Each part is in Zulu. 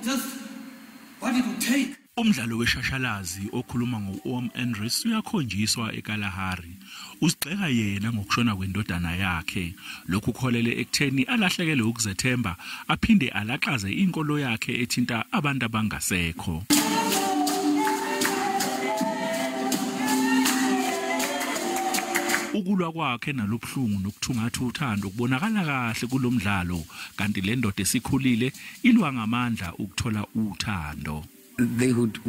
just what it would take. Umdlalo weshashalazi okhuluma ngo-Andres uyakhonjiswa eKalahari. Usigxeka yena ngokushona kwendodana yakhe. Lokhu kholele ekutheni alahlekele ukuzethemba aphinde alaxaze inkolo yakhe ethinta abantu abangasekho. Ukulwa kwakhe nalobhlungu nokuthungatha uthando kubonakala kahle kulomdlalo kanti le ndoda esikhulile ilwa ngamandla ukuthola uthando. They would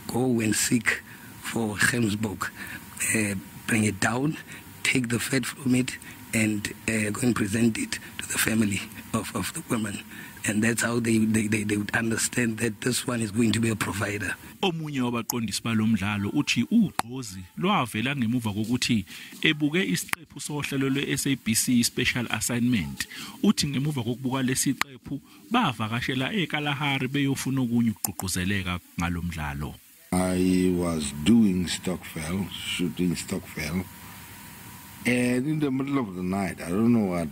go and seek for Gemsbok, bring it down, take the fat from it, and go and present it to the family of the woman. And that's how they would understand that this one is going to be a provider. Omunye wabaqondisi balomdlalo uthi ugqozi lwavela ngemuva kokuthi ebuke isiqephu sohlelo lwe-SABC special assignment. Uthi ngemuva kokubuka lesiqephu bavakashela eKalahari beyofuna okunye ukugqugquzeleka ngalomdlalo. I was doing Stockfell, shooting Stockfell, and in the middle of the night, I don't know what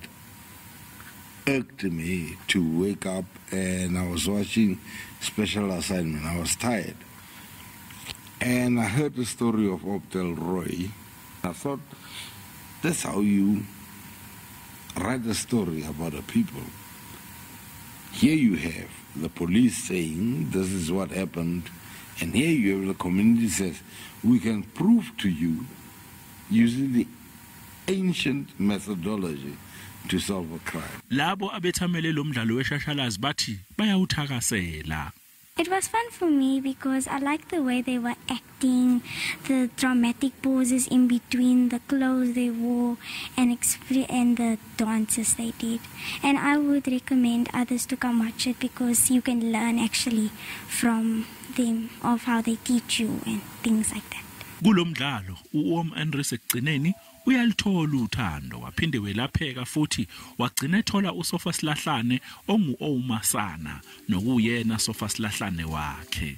irked me to wake up, and I was watching special assignment. I was tired, and I heard the story of Umdlalo. I thought, that's how you write a story about a people. Here you have the police saying this is what happened, and here you have the community says we can prove to you using the ancient methodology to solve a crime. Labo abethamele lomdlalo weshashalazi bathi bayawuthakasela. It was fun for me because I liked the way they were acting, the dramatic pauses in between, the clothes they wore, and the dances they did. And I would recommend others to come watch it because you can learn actually from them of how they teach you and things like that. Kulomdlalo Andres ekugcineni uyalithola uthando waphinde welapheka futhi wagcina ethola uSofa Silahlane ongu-Omasana nokuyena Sofa Silahlane wakhe.